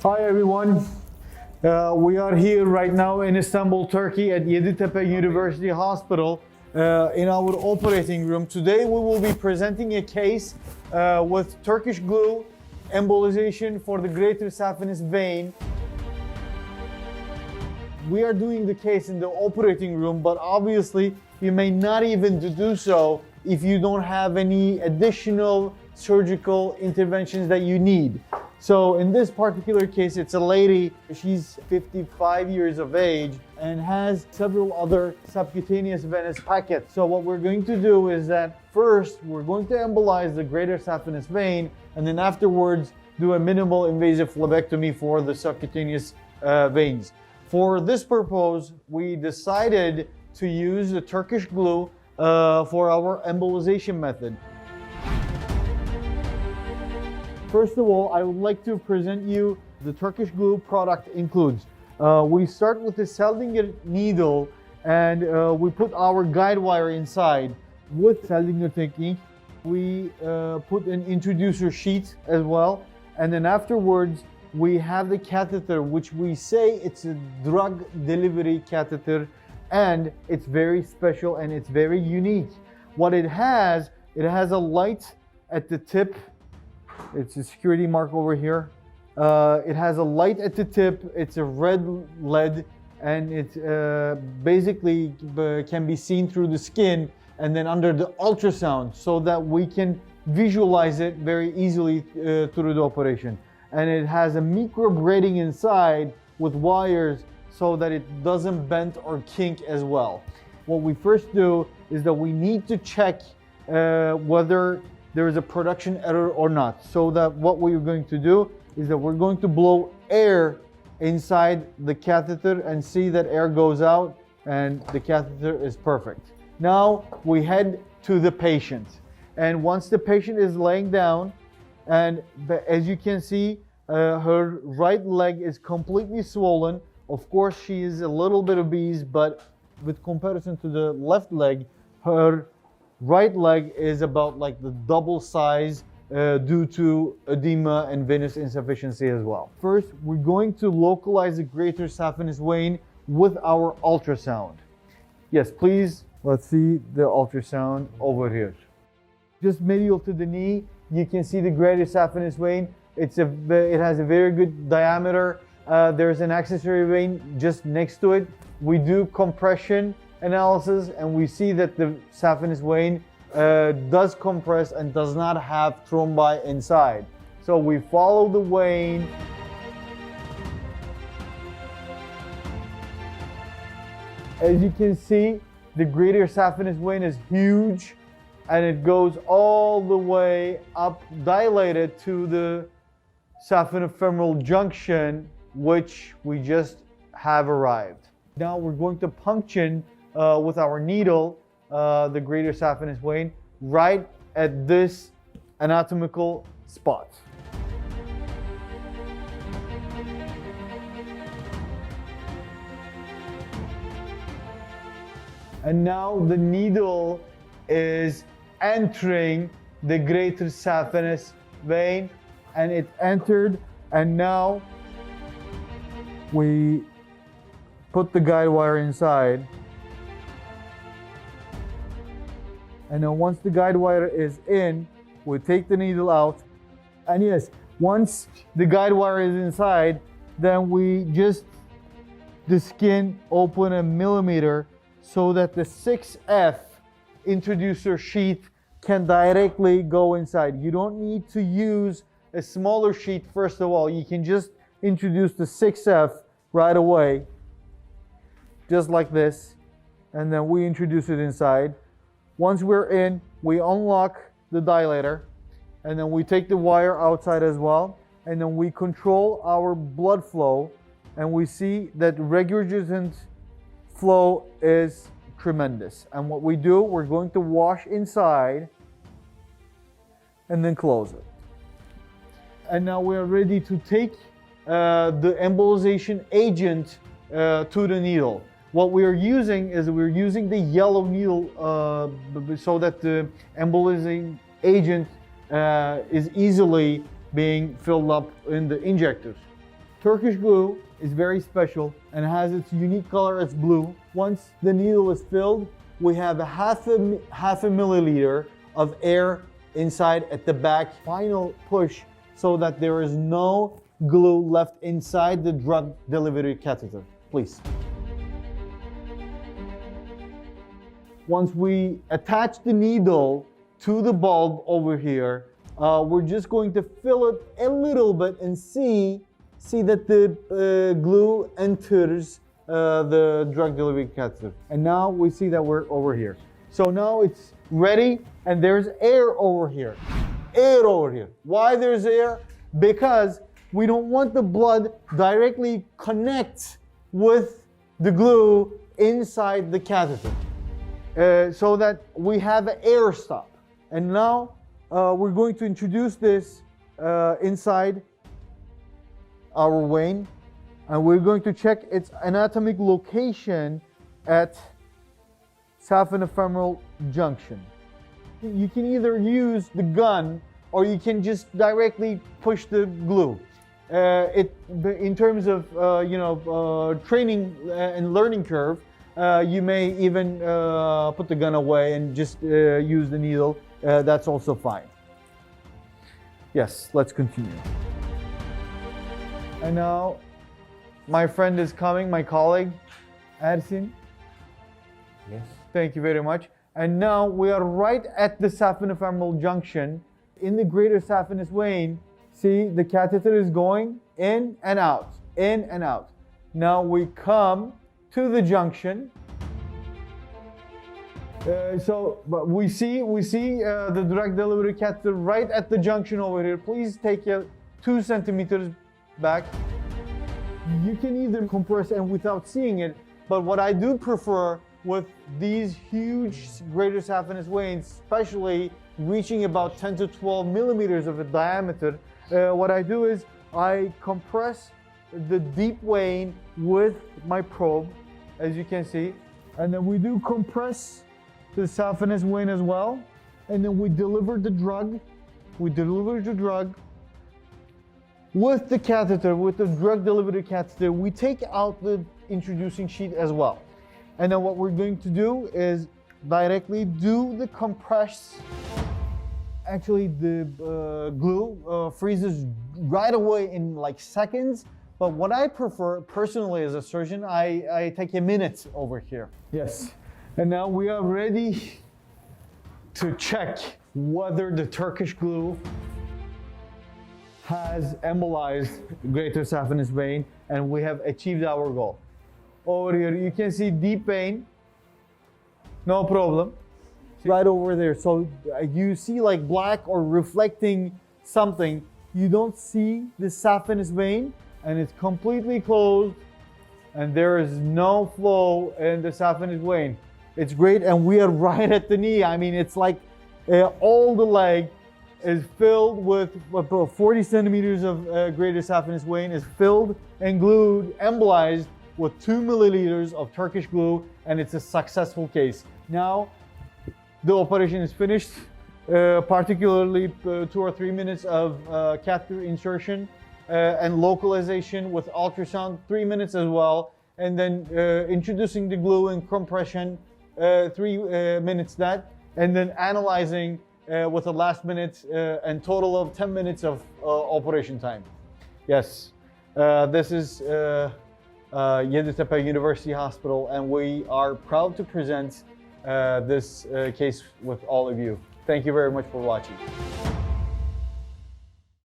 Hi everyone. We are here right now in Istanbul, Turkey at Yeditepe University Hospital in our operating room. Today we will be presenting a case with Turkish Glue embolization for the greater saphenous vein. We are doing the case in the operating room, but obviously you may not even do so if you don't have any additional surgical interventions that you need. So in this particular case, it's a lady, she's 55 years of age and has several other subcutaneous venous packets. So what we're going to do is that first, we're going to embolize the greater saphenous vein, and then afterwards do a minimal invasive phlebectomy for the subcutaneous veins. For this purpose, we decided to use the Turkish glue for our embolization method. First of all, I would like to present you the Turkish Glue product includes. We start with the Seldinger needle and we put our guide wire inside. With Seldinger technique, we put an introducer sheet as well. And then afterwards, we have the catheter, which we say it's a drug delivery catheter, and it's very special and it's very unique. What it has a light at the tip. It's a security mark over here. It has a light at the tip. It's a red LED, and it basically can be seen through the skin and then under the ultrasound, so that we can visualize it very easily through the operation. And it has a micro braiding inside with wires so that it doesn't bend or kink as well. What we first do is that we need to check whether there is a production error or not. So that what we're going to do is that we're going to blow air inside the catheter and see that air goes out and the catheter is perfect. Now we head to the patient. And once the patient is laying down, and as you can see, her right leg is completely swollen. Of course, she is a little bit obese, but with comparison to the left leg, her right leg is about like the double size due to edema and venous insufficiency as well. First, we're going to localize the greater saphenous vein with our ultrasound. Yes, please, let's see the ultrasound over here. Just medial to the knee, you can see the greater saphenous vein. It has a very good diameter. There's an accessory vein just next to it. We do compression analysis and we see that the saphenous vein does compress and does not have thrombi inside. So we follow the vein. As you can see, the greater saphenous vein is huge and it goes all the way up, dilated to the saphenofemoral junction, which we just have arrived. Now we're going to puncture with our needle the greater saphenous vein right at this anatomical spot. And now the needle is entering the greater saphenous vein, and it entered, and now we put the guide wire inside. And then once the guide wire is in, we take the needle out. And yes, once the guide wire is inside, then we just the skin open a millimeter so that the 6F introducer sheet can directly go inside. You don't need to use a smaller sheet first of all. You can just introduce the 6F right away, just like this. And then we introduce it inside. Once we're in, we unlock the dilator, and then we take the wire outside as well, and then we control our blood flow, and we see that regurgitant flow is tremendous. And what we do, we're going to wash inside and then close it. And now we are ready to take the embolization agent to the needle. What we are using is we're using the yellow needle so that the embolizing agent is easily being filled up in the injectors. Turkish glue is very special and has its unique color as blue. Once the needle is filled, we have half a milliliter of air inside at the back. Final push so that there is no glue left inside the drug delivery catheter. Please. Once we attach the needle to the bulb over here, we're just going to fill it a little bit and see that the glue enters the drug delivery catheter. And now we see that we're over here. So now it's ready and there's air over here. Air over here. Why there's air? Because we don't want the blood directly connect with the glue inside the catheter. So that we have an air stop. And now we're going to introduce this inside our vein, and we're going to check its anatomic location at saphenofemoral junction. You can either use the gun or you can just directly push the glue. In terms of training and learning curve, you may even put the gun away and just use the needle. That's also fine. Yes, let's continue. And now my friend is coming, my colleague, Ersin. Yes. Thank you very much. And now we are right at the saphenofemoral junction in the greater saphenous vein. See, the catheter is going in and out, in and out. Now we come to the junction. But we see the drug delivery catheter right at the junction over here. Please take 2 centimeters back. You can either compress and without seeing it, but what I do prefer with these huge greater saphenous veins, especially reaching about 10 to 12 millimeters of a diameter, what I do is I compress the deep vein with my probe, as you can see, and then we do compress the saphenous vein as well, and then we deliver the drug. We deliver the drug with the catheter, with the drug delivery catheter. We take out the introducing sheet as well. And then what we're going to do is directly do the compress. Actually, the glue freezes right away in like seconds. But what I prefer personally as a surgeon, I take a minute over here. Yes. And now we are ready to check whether the Turkish glue has embolized greater saphenous vein, and we have achieved our goal. Over here, you can see deep vein, no problem. Right over there, so you see like black or reflecting something. You don't see the saphenous vein, and it's completely closed, and there is no flow in the saphenous vein. It's great, and we are right at the knee. I mean, it's like all the leg is filled with about 40 centimeters of greater saphenous vein is filled and glued, embolized with 2 milliliters of Turkish glue, and it's a successful case. Now, the operation is finished, particularly 2 or 3 minutes of catheter insertion and localization with ultrasound, 3 minutes as well, and then introducing the glue and compression, 3 minutes that, and then analyzing with the last minute and total of 10 minutes of operation time. Yes, this is Yeditepe University Hospital, and we are proud to present this case with all of you. Thank you very much for watching.